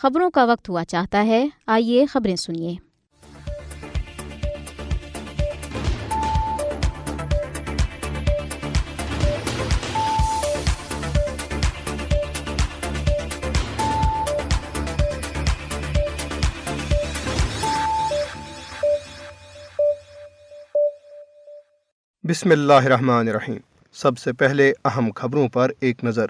خبروں کا وقت ہوا چاہتا ہے، آئیے خبریں سنیے۔ بسم اللہ الرحمن الرحیم۔ سب سے پہلے اہم خبروں پر ایک نظر۔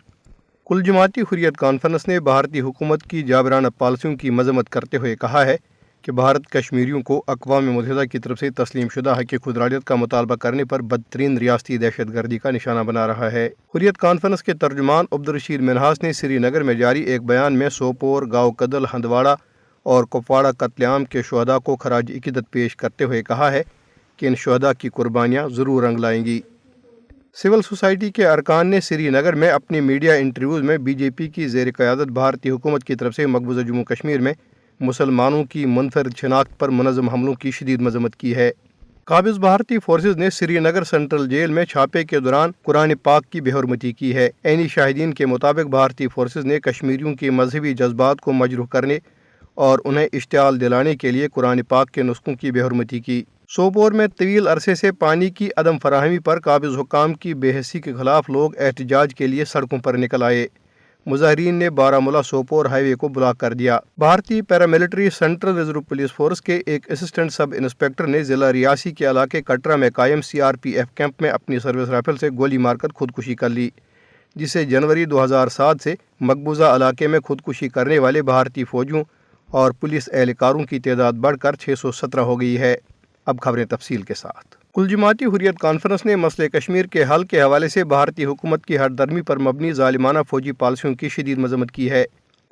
کل جماعتی حریت کانفرنس نے بھارتی حکومت کی جابرانہ پالیسیوں کی مذمت کرتے ہوئے کہا ہے کہ بھارت کشمیریوں کو اقوام متحدہ کی طرف سے تسلیم شدہ حق خودارادیت کا مطالبہ کرنے پر بدترین ریاستی دہشت گردی کا نشانہ بنا رہا ہے۔ حریت کانفرنس کے ترجمان عبدالرشید منہاس نے سری نگر میں جاری ایک بیان میں سوپور، گاؤں کدل، ہندواڑہ اور کپواڑہ قتل عام کے شہداء کو خراج عقیدت پیش کرتے ہوئے کہا ہے کہ ان شہداء کی قربانیاں ضرور رنگ لائیں گی۔ سول سوسائٹی کے ارکان نے سری نگر میں اپنی میڈیا انٹرویوز میں بی جے پی کی زیر قیادت بھارتی حکومت کی طرف سے مقبوضہ جموں کشمیر میں مسلمانوں کی منفرد شناخت پر منظم حملوں کی شدید مذمت کی ہے۔ قابض بھارتی فورسز نے سری نگر سینٹرل جیل میں چھاپے کے دوران قرآن پاک کی بے حرمتی کی ہے۔ عینی شاہدین کے مطابق بھارتی فورسز نے کشمیریوں کے مذہبی جذبات کو مجروح کرنے اور انہیں اشتعال دلانے کے لیے قرآن پاک کے نسخوں کی بے حرمتی کی۔ سوپور میں طویل عرصے سے پانی کی عدم فراہمی پر قابض حکام کی بے حسی کے خلاف لوگ احتجاج کے لیے سڑکوں پر نکل آئے۔ مظاہرین نے بارہمولہ سوپور ہائی وے کو بلاک کر دیا۔ بھارتی paramilitary central reserve police force کے ایک اسسٹنٹ سب انسپکٹر نے ضلع ریاسی کے علاقے کٹرا میں قائم C R P F camp میں اپنی سروس رائفل سے گولی مار کر خودکشی کر لی، جس سے جنوری 2007 سے مقبوضہ علاقے میں خودکشی کرنے والے بھارتی فوجیوں اور پولیس اہلکاروں کی تعداد بڑھ کر 617 ہو گئی ہے۔ اب خبریں تفصیل کے ساتھ۔ کل جماعتی حریت کانفرنس نے مسئلہ کشمیر کے حل کے حوالے سے بھارتی حکومت کی ہر درمی پر مبنی ظالمانہ فوجی پالیسیوں کی شدید مذمت کی ہے۔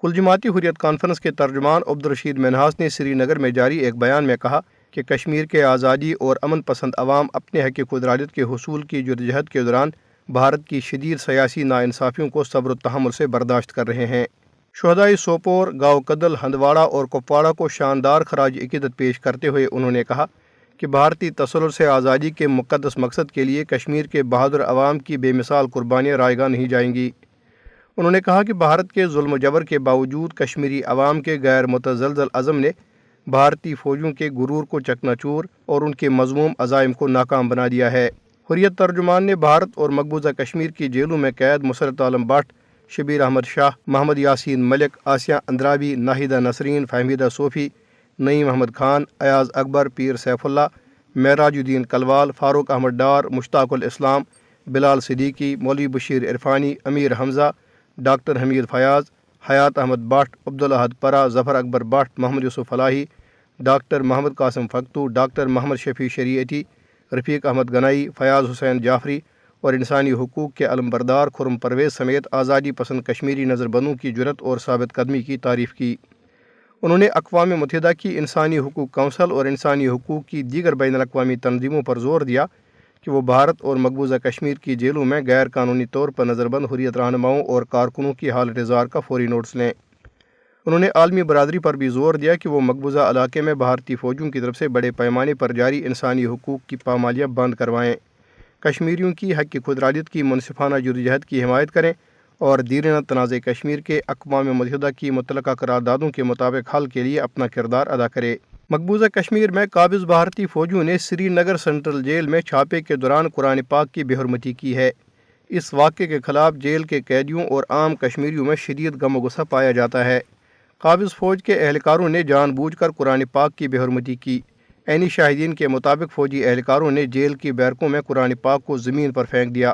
کل جماعتی حریت کانفرنس کے ترجمان عبدالرشید منہاس نے سری نگر میں جاری ایک بیان میں کہا کہ کشمیر کے آزادی اور امن پسند عوام اپنے حق خودارادیت کے حصول کی جدوجہد کے دوران بھارت کی شدید سیاسی ناانصافیوں کو صبر و تحمل سے برداشت کر رہے ہیں۔ شہدائے سوپور، گاؤں کدل، ہندواڑہ اور کپواڑہ کو شاندار خراج عقیدت پیش کرتے ہوئے انہوں نے کہا کہ بھارتی تسلط سے آزادی کے مقدس مقصد کے لیے کشمیر کے بہادر عوام کی بے مثال قربانیاں رائے گاہ نہیں جائیں گی۔ انہوں نے کہا کہ بھارت کے ظلم و جبر کے باوجود کشمیری عوام کے غیر متزلزل عزم نے بھارتی فوجیوں کے غرور کو چکنا چور اور ان کے مذموم عزائم کو ناکام بنا دیا ہے۔ حریت ترجمان نے بھارت اور مقبوضہ کشمیر کی جیلوں میں قید مسرت عالم بٹ، شبیر احمد شاہ، محمد یاسین ملک، آسیہ اندرابی، ناہیدہ نسرین، فہمیدہ صوفی، نعیم احمد خان، ایاز اکبر، پیر سیف اللہ، معراج الدین کلوال، فاروق احمد ڈار، مشتاق الاسلام، Bilal Siddiqui, Maulvi Bashir Irfani, Amir Hamza, doctor Hamid Fayaz, Hayat Ahmad Bhat, Abdulahad Parah, Zafar Akbar Bhat, Mohammad Yousuf Falahi, doctor Mohammad Qasim Faktoo, doctor Mohammad Shafi Shariati, Rafiq Ahmad Ganai, Fayaz Hussain Jafri اور انسانی حقوق کے علمبردار خرم پرویز سمیت آزادی پسند کشمیری نظر بندوں کی جرأت اور ثابت قدمی کی تعریف کی۔ انہوں نے اقوام متحدہ کی انسانی حقوق کونسل اور انسانی حقوق کی دیگر بین الاقوامی تنظیموں پر زور دیا کہ وہ بھارت اور مقبوضہ کشمیر کی جیلوں میں غیر قانونی طور پر نظر بند حریت رہنماؤں اور کارکنوں کی حالت زار کا فوری نوٹس لیں۔ انہوں نے عالمی برادری پر بھی زور دیا کہ وہ مقبوضہ علاقے میں بھارتی فوجیوں کی طرف سے بڑے پیمانے پر جاری انسانی حقوق کی پامالیاں بند کروائیں، کشمیریوں کی حق خودارادیت کی منصفانہ جدوجہد کی حمایت کریں اور دیرینہ تنازع کشمیر کے اقوام متحدہ کی متعلقہ قراردادوں کے مطابق حل کے لیے اپنا کردار ادا کرے۔ مقبوضہ کشمیر میں قابض بھارتی فوجیوں نے سری نگر سینٹرل جیل میں چھاپے کے دوران قرآن پاک کی بے حرمتی کی ہے۔ اس واقعے کے خلاف جیل کے قیدیوں اور عام کشمیریوں میں شدید غم و غصہ پایا جاتا ہے۔ قابض فوج کے اہلکاروں نے جان بوجھ کر قرآن پاک کی بے حرمتی کی۔ عینی شاہدین کے مطابق فوجی اہلکاروں نے جیل کی بیرکوں میں قرآن پاک کو زمین پر پھینک دیا۔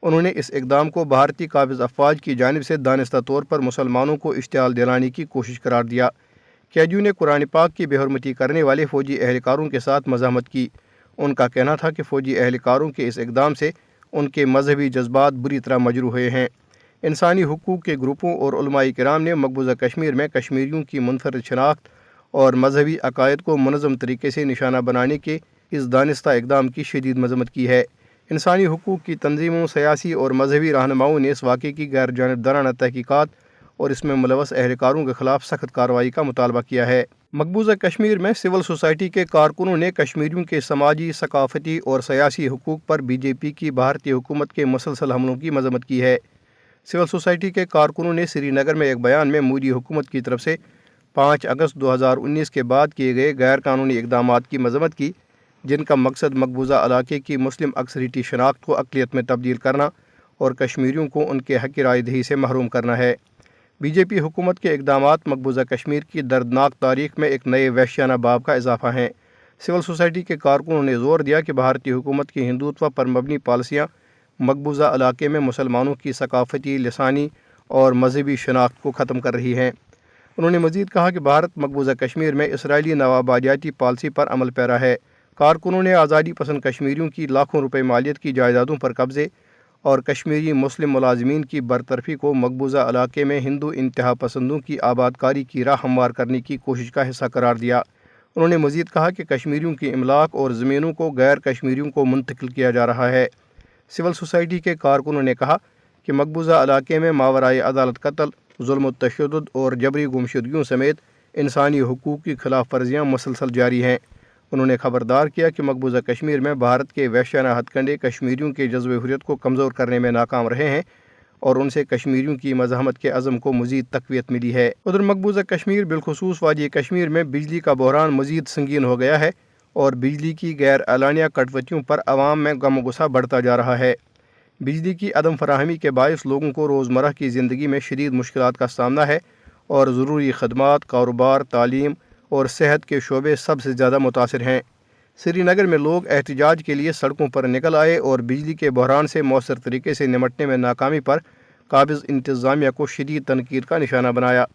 انہوں نے اس اقدام کو بھارتی قابض افواج کی جانب سے دانستہ طور پر مسلمانوں کو اشتعال دلانے کی کوشش قرار دیا۔ قیدیوں نے قرآن پاک کی بے حرمتی کرنے والے فوجی اہلکاروں کے ساتھ مزاحمت کی۔ ان کا کہنا تھا کہ فوجی اہلکاروں کے اس اقدام سے ان کے مذہبی جذبات بری طرح مجروح ہوئے ہیں۔ انسانی حقوق کے گروپوں اور علماء کرام نے مقبوضہ کشمیر میں کشمیریوں کی منفرد شناخت اور مذہبی عقائد کو منظم طریقے سے نشانہ بنانے کے اس دانستہ اقدام کی شدید مذمت کی ہے۔ انسانی حقوق کی تنظیموں، سیاسی اور مذہبی رہنماؤں نے اس واقعے کی غیر جانبدارانہ تحقیقات اور اس میں ملوث اہلکاروں کے خلاف سخت کارروائی کا مطالبہ کیا ہے۔ مقبوضہ کشمیر میں سول سوسائٹی کے کارکنوں نے کشمیریوں کے سماجی، ثقافتی اور سیاسی حقوق پر بی جے پی کی بھارتی حکومت کے مسلسل حملوں کی مذمت کی ہے۔ سول سوسائٹی کے کارکنوں نے سری نگر میں ایک بیان میں مودی حکومت کی طرف سے 5 اگست 2019 کے بعد کیے گئے غیر قانونی اقدامات کی مذمت کی، جن کا مقصد مقبوضہ علاقے کی مسلم اکثریتی شناخت کو اقلیت میں تبدیل کرنا اور کشمیریوں کو ان کے حق رائے دہی سے محروم کرنا ہے۔ بی جے پی حکومت کے اقدامات مقبوضہ کشمیر کی دردناک تاریخ میں ایک نئے وحشیانہ باب کا اضافہ ہیں۔ سول سوسائٹی کے کارکنوں نے زور دیا کہ بھارتی حکومت کی ہندوتوا پر مبنی پالیسیاں مقبوضہ علاقے میں مسلمانوں کی ثقافتی، لسانی اور مذہبی شناخت کو ختم کر رہی ہیں۔ انہوں نے مزید کہا کہ بھارت مقبوضہ کشمیر میں اسرائیلی نوآبادیاتی پالیسی پر عمل پیرا ہے۔ کارکنوں نے آزادی پسند کشمیریوں کی لاکھوں روپے مالیت کی جائیدادوں پر قبضے اور کشمیری مسلم ملازمین کی برطرفی کو مقبوضہ علاقے میں ہندو انتہا پسندوں کی آباد کاری کی راہ ہموار کرنے کی کوشش کا حصہ قرار دیا۔ انہوں نے مزید کہا کہ کشمیریوں کی املاک اور زمینوں کو غیر کشمیریوں کو منتقل کیا جا رہا ہے۔ سول سوسائٹی کے کارکنوں نے کہا کہ مقبوضہ علاقے میں ماورائے عدالت قتل، ظلم و تشدد اور جبری گمشدگیوں سمیت انسانی حقوق کی خلاف ورزیاں مسلسل جاری ہیں۔ انہوں نے خبردار کیا کہ مقبوضہ کشمیر میں بھارت کے وحشیانہ ہتھ کنڈے کشمیریوں کے جذبہ حریت کو کمزور کرنے میں ناکام رہے ہیں اور ان سے کشمیریوں کی مزاحمت کے عزم کو مزید تقویت ملی ہے۔ ادھر مقبوضہ کشمیر بالخصوص وادی کشمیر میں بجلی کا بحران مزید سنگین ہو گیا ہے اور بجلی کی غیر اعلانیہ کٹوتیوں پر عوام میں غم و غصہ بڑھتا جا رہا ہے۔ بجلی کی عدم فراہمی کے باعث لوگوں کو روزمرہ کی زندگی میں شدید مشکلات کا سامنا ہے اور ضروری خدمات، کاروبار، تعلیم اور صحت کے شعبے سب سے زیادہ متاثر ہیں۔ سری نگر میں لوگ احتجاج کے لیے سڑکوں پر نکل آئے اور بجلی کے بحران سے مؤثر طریقے سے نمٹنے میں ناکامی پر قابض انتظامیہ کو شدید تنقید کا نشانہ بنایا۔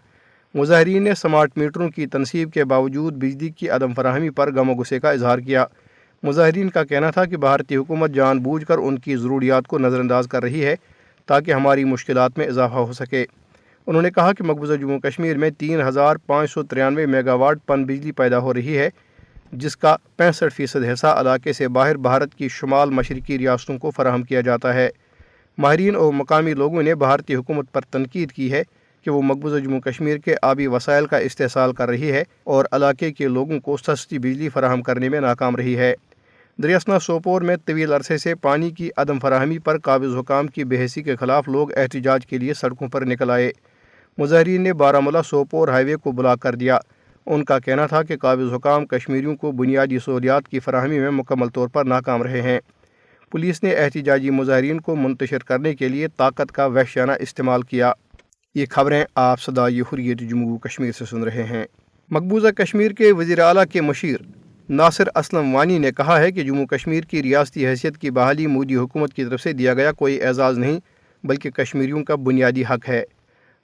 مظاہرین نے سمارٹ میٹروں کی تنصیب کے باوجود بجلی کی عدم فراہمی پر غم و غصے کا اظہار کیا۔ مظاہرین کا کہنا تھا کہ بھارتی حکومت جان بوجھ کر ان کی ضروریات کو نظر انداز کر رہی ہے تاکہ ہماری مشکلات میں اضافہ ہو سکے۔ انہوں نے کہا کہ مقبوضہ جموں کشمیر میں 3593 میگا واٹ پن بجلی پیدا ہو رہی ہے، جس کا 65% حصہ علاقے سے باہر بھارت کی شمال مشرقی ریاستوں کو فراہم کیا جاتا ہے۔ ماہرین اور مقامی لوگوں نے بھارتی حکومت پر تنقید کی ہے کہ وہ مقبوضہ جموں کشمیر کے آبی وسائل کا استحصال کر رہی ہے اور علاقے کے لوگوں کو سستی بجلی فراہم کرنے میں ناکام رہی ہے۔ دریاسنا سوپور میں طویل عرصے سے پانی کی عدم فراہمی پر قابض حکام کی بے حسی کے خلاف لوگ احتجاج کے لیے سڑکوں پر نکل آئے۔ مظاہرین نے بارہمولہ سوپور ہائی وے کو بلاک کر دیا۔ ان کا کہنا تھا کہ قابض حکام کشمیریوں کو بنیادی سہولیات کی فراہمی میں مکمل طور پر ناکام رہے ہیں۔ پولیس نے احتجاجی مظاہرین کو منتشر کرنے کے لیے طاقت کا وحشیانہ استعمال کیا۔ یہ خبریں آپ صدائے حریت جموں کشمیر سے سن رہے ہیں۔ مقبوضہ کشمیر کے وزیر اعلیٰ کے مشیر ناصر اسلم وانی نے کہا ہے کہ جموں کشمیر کی ریاستی حیثیت کی بحالی مودی حکومت کی طرف سے دیا گیا کوئی اعزاز نہیں بلکہ کشمیریوں کا بنیادی حق ہے۔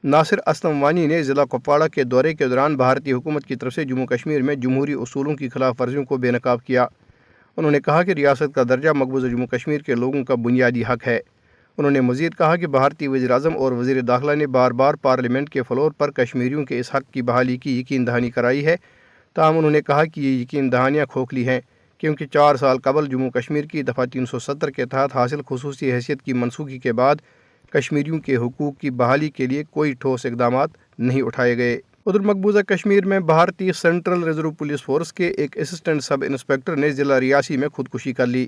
ناصر اسلم وانی نے ضلع کپواڑہ کے دورے کے دوران بھارتی حکومت کی طرف سے جموں کشمیر میں جمہوری اصولوں کی خلاف ورزیوں کو بے نقاب کیا۔ انہوں نے کہا کہ ریاست کا درجہ مقبوضہ جموں کشمیر کے لوگوں کا بنیادی حق ہے۔ انہوں نے مزید کہا کہ بھارتی وزیر اعظم اور وزیر داخلہ نے بار بار پارلیمنٹ کے فلور پر کشمیریوں کے اس حق کی بحالی کی یقین دہانی کرائی ہے، تاہم انہوں نے کہا کہ یہ یقین دہانیاں کھوکھلی ہیں کیونکہ 4 سال قبل جموں کشمیر کی دفعہ 370 کے تحت حاصل خصوصی حیثیت کی منسوخی کے بعد کشمیریوں کے حقوق کی بحالی کے لیے کوئی ٹھوس اقدامات نہیں اٹھائے گئے۔ ادھر مقبوضہ کشمیر میں بھارتی سینٹرل ریزرو پولیس فورس کے ایک اسسٹنٹ سب انسپکٹر نے ضلع ریاسی میں خودکشی کر لی۔